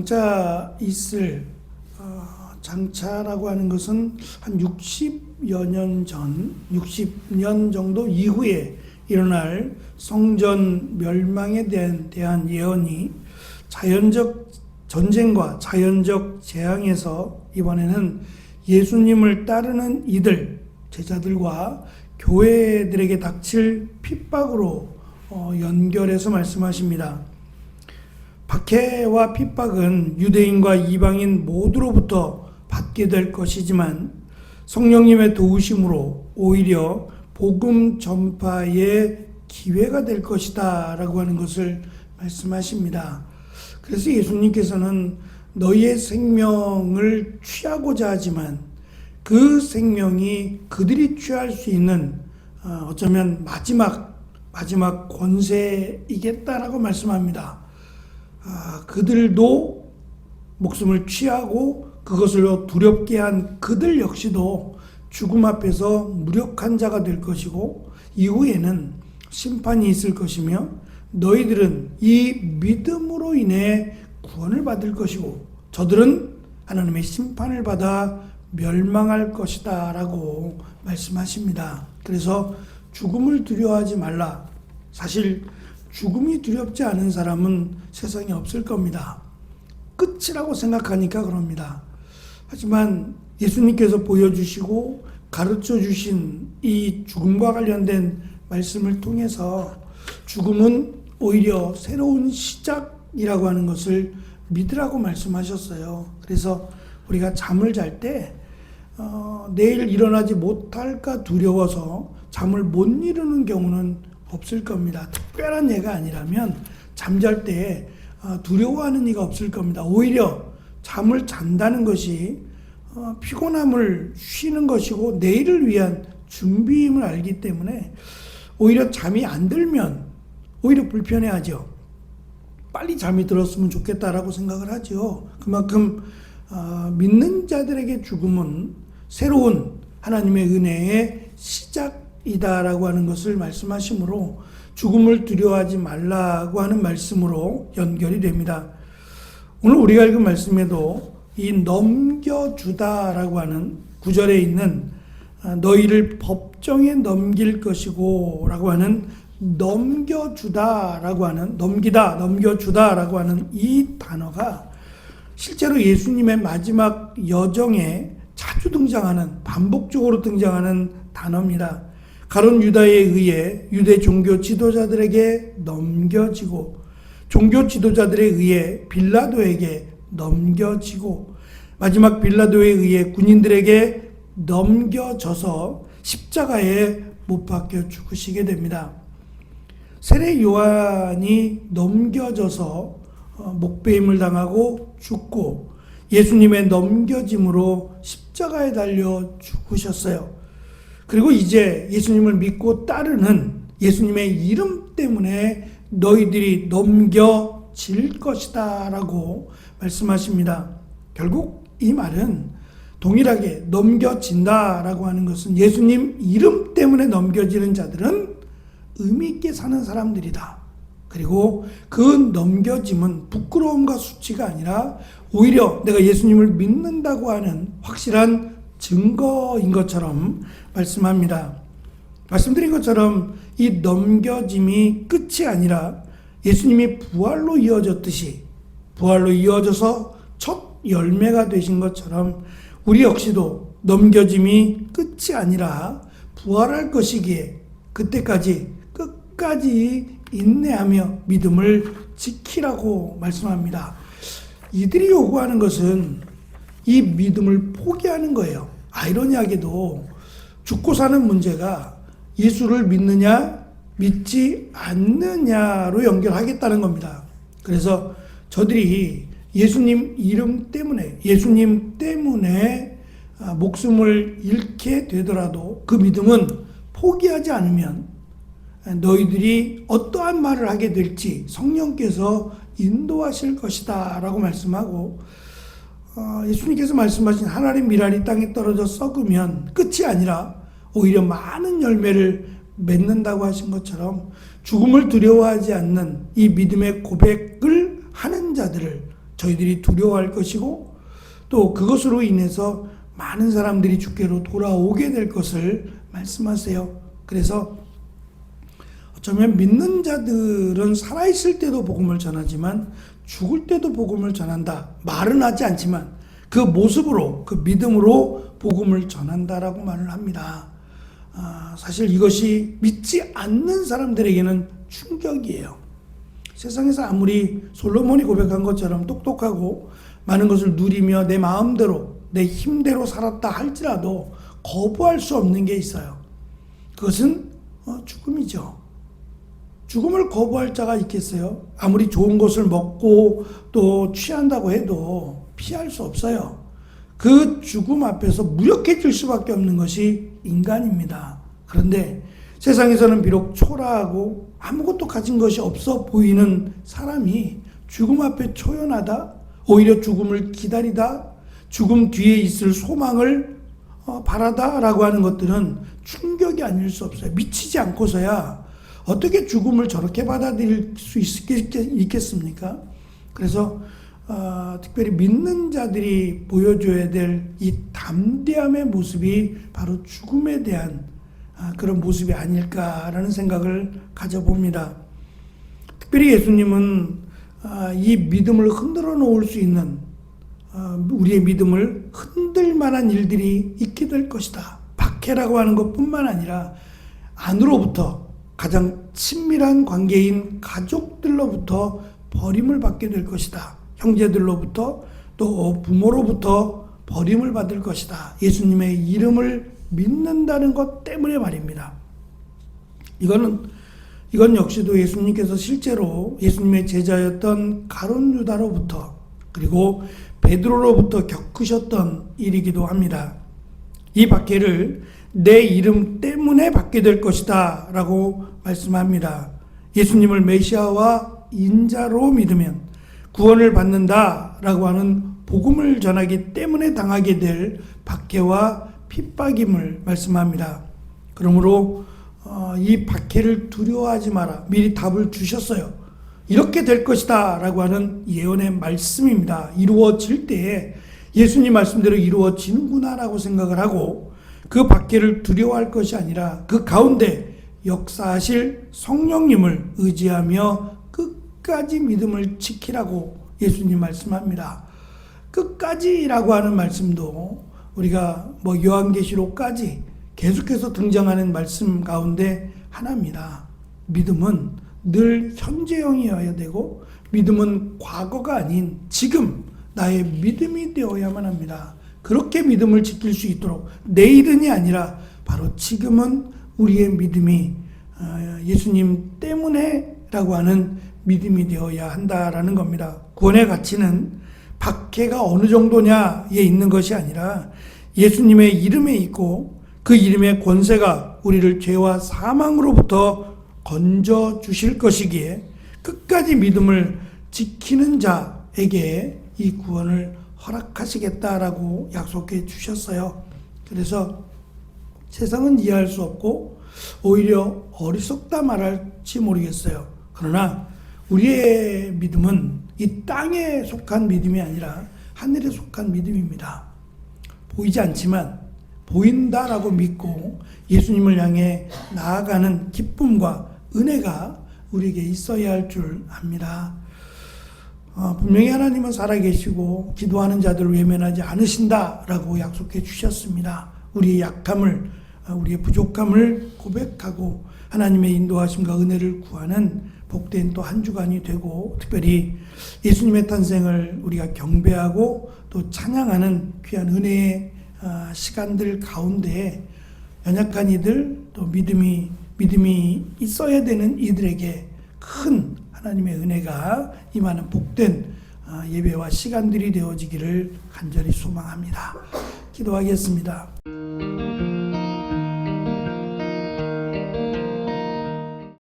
장차 있을 장차라고 하는 것은 한 60여 년 전, 60년 정도 이후에 일어날 성전 멸망에 대한 예언이 자연적 전쟁과 자연적 재앙에서 이번에는 예수님을 따르는 이들, 제자들과 교회들에게 닥칠 핍박으로 연결해서 말씀하십니다. 박해와 핍박은 유대인과 이방인 모두로부터 받게 될 것이지만 성령님의 도우심으로 오히려 복음 전파의 기회가 될 것이다 라고 하는 것을 말씀하십니다. 그래서 예수님께서는 너희의 생명을 취하고자 하지만 그 생명이 그들이 취할 수 있는 어쩌면 마지막 권세이겠다라고 말씀합니다. 그들도 목숨을 취하고 그것을 두렵게 한 그들 역시도 죽음 앞에서 무력한 자가 될 것이고 이후에는 심판이 있을 것이며 너희들은 이 믿음으로 인해 구원을 받을 것이고 저들은 하나님의 심판을 받아 멸망할 것이다 라고 말씀하십니다. 그래서 죽음을 두려워하지 말라. 사실 죽음이 두렵지 않은 사람은 세상에 없을 겁니다. 끝이라고 생각하니까 그럽니다. 하지만 예수님께서 보여주시고 가르쳐 주신 이 죽음과 관련된 말씀을 통해서 죽음은 오히려 새로운 시작이라고 하는 것을 믿으라고 말씀하셨어요. 그래서 우리가 잠을 잘 때 내일 일어나지 못할까 두려워서 잠을 못 이루는 경우는 없을 겁니다. 특별한 예가 아니라면 잠잘 때 두려워하는 이가 없을 겁니다. 오히려 잠을 잔다는 것이 피곤함을 쉬는 것이고 내일을 위한 준비임을 알기 때문에 오히려 잠이 안 들면 오히려 불편해하죠. 빨리 잠이 들었으면 좋겠다라고 생각을 하죠. 그만큼 믿는 자들에게 죽음은 새로운 하나님의 은혜의 시작이다라고 하는 것을 말씀하시므로 죽음을 두려워하지 말라고 하는 말씀으로 연결이 됩니다. 오늘 우리가 읽은 말씀에도 이 넘겨주다라고 하는 구절에 있는 너희를 법정에 넘길 것이고 라고 하는 넘겨주다라고 하는 넘겨주다라고 하는 이 단어가 실제로 예수님의 마지막 여정에 자주 등장하는 반복적으로 등장하는 단어입니다. 가룟 유다에 의해 유대 종교 지도자들에게 넘겨지고 종교 지도자들에 의해 빌라도에게 넘겨지고 마지막 빌라도에 의해 군인들에게 넘겨져서 십자가에 못 박혀 죽으시게 됩니다. 세례 요한이 넘겨져서 목배임을 당하고 죽고 예수님의 넘겨짐으로 십자가에 달려 죽으셨어요. 그리고 이제 예수님을 믿고 따르는 예수님의 이름 때문에 너희들이 넘겨질 것이다 라고 말씀하십니다. 결국 이 말은 동일하게 넘겨진다 라고 하는 것은 예수님 이름 때문에 넘겨지는 자들은 의미 있게 사는 사람들이다. 그리고 그 넘겨짐은 부끄러움과 수치가 아니라 오히려 내가 예수님을 믿는다고 하는 확실한 증거인 것처럼 말씀합니다. 말씀드린 것처럼 이 넘겨짐이 끝이 아니라 예수님이 부활로 이어졌듯이 부활로 이어져서 첫 열매가 되신 것처럼 우리 역시도 넘겨짐이 끝이 아니라 부활할 것이기에 그때까지 끝까지 인내하며 믿음을 지키라고 말씀합니다. 이들이 요구하는 것은 이 믿음을 포기하는 거예요. 아이러니하게도 죽고 사는 문제가 예수를 믿느냐 믿지 않느냐로 연결하겠다는 겁니다. 그래서 저들이 예수님 이름 때문에 예수님 때문에 목숨을 잃게 되더라도 그 믿음은 포기하지 않으면 너희들이 어떠한 말을 하게 될지 성령께서 인도하실 것이다 라고 말씀하고 예수님께서 말씀하신 하나님 미랄이 땅에 떨어져 썩으면 끝이 아니라 오히려 많은 열매를 맺는다고 하신 것처럼 죽음을 두려워하지 않는 이 믿음의 고백을 하는 자들을 저희들이 두려워할 것이고 또 그것으로 인해서 많은 사람들이 주께로 돌아오게 될 것을 말씀하세요. 그래서 어쩌면 믿는 자들은 살아있을 때도 복음을 전하지만 죽을 때도 복음을 전한다. 말은 하지 않지만 그 모습으로, 그 믿음으로 복음을 전한다라고 말을 합니다. 사실 이것이 믿지 않는 사람들에게는 충격이에요. 세상에서 아무리 솔로몬이 고백한 것처럼 똑똑하고 많은 것을 누리며 내 마음대로, 내 힘대로 살았다 할지라도 거부할 수 없는 게 있어요. 그것은 죽음이죠. 죽음을 거부할 자가 있겠어요? 아무리 좋은 것을 먹고 또 취한다고 해도 피할 수 없어요. 그 죽음 앞에서 무력해질 수밖에 없는 것이 인간입니다. 그런데 세상에서는 비록 초라하고 아무것도 가진 것이 없어 보이는 사람이 죽음 앞에 초연하다, 오히려 죽음을 기다리다, 죽음 뒤에 있을 소망을 바라다라고 하는 것들은 충격이 아닐 수 없어요. 미치지 않고서야 어떻게 죽음을 저렇게 받아들일 수 있겠습니까? 그래서 특별히 믿는 자들이 보여줘야 될 이 담대함의 모습이 바로 죽음에 대한 그런 모습이 아닐까라는 생각을 가져봅니다. 특별히 예수님은 이 믿음을 흔들어 놓을 수 있는 우리의 믿음을 흔들 만한 일들이 있게 될 것이다. 박해라고 하는 것뿐만 아니라 안으로부터 가장 친밀한 관계인 가족들로부터 버림을 받게 될 것이다. 형제들로부터 또 부모로부터 버림을 받을 것이다. 예수님의 이름을 믿는다는 것 때문에 말입니다. 이건 역시도 예수님께서 실제로 예수님의 제자였던 가룟 유다로부터 그리고 베드로로부터 겪으셨던 일이기도 합니다. 이 박해를 내 이름 때문에 받게 될 것이다 라고 말씀합니다. 예수님을 메시아와 인자로 믿으면 구원을 받는다 라고 하는 복음을 전하기 때문에 당하게 될 박해와 핍박임을 말씀합니다. 그러므로 이 박해를 두려워하지 마라. 미리 답을 주셨어요. 이렇게 될 것이다 라고 하는 예언의 말씀입니다. 이루어질 때에 예수님 말씀대로 이루어지는구나 라고 생각을 하고 그 박해를 두려워할 것이 아니라 그 가운데 역사하실 성령님을 의지하며 끝까지 믿음을 지키라고 예수님 말씀합니다. 끝까지라고 하는 말씀도 우리가 요한계시록까지 계속해서 등장하는 말씀 가운데 하나입니다. 믿음은 늘 현재형이어야 되고 믿음은 과거가 아닌 지금 나의 믿음이 되어야만 합니다. 그렇게 믿음을 지킬 수 있도록 내일은이 아니라 바로 지금은 우리의 믿음이 예수님 때문에라고 하는 믿음이 되어야 한다라는 겁니다. 구원의 가치는 박해가 어느 정도냐에 있는 것이 아니라 예수님의 이름에 있고 그 이름의 권세가 우리를 죄와 사망으로부터 건져 주실 것이기에 끝까지 믿음을 지키는 자에게 이 구원을 허락하시겠다라고 약속해 주셨어요. 그래서 세상은 이해할 수 없고 오히려 어리석다 말할지 모르겠어요. 그러나 우리의 믿음은 이 땅에 속한 믿음이 아니라 하늘에 속한 믿음입니다. 보이지 않지만 보인다라고 믿고 예수님을 향해 나아가는 기쁨과 은혜가 우리에게 있어야 할 줄 압니다. 분명히 하나님은 살아계시고 기도하는 자들을 외면하지 않으신다라고 약속해 주셨습니다. 우리의 약함을, 우리의 부족함을 고백하고 하나님의 인도하심과 은혜를 구하는 복된 또 한 주간이 되고 특별히 예수님의 탄생을 우리가 경배하고 또 찬양하는 귀한 은혜의 시간들 가운데 연약한 이들 또 믿음이 있어야 되는 이들에게 큰 하나님의 은혜가 임하는 복된 예배와 시간들이 되어지기를 간절히 소망합니다. 기도하겠습니다.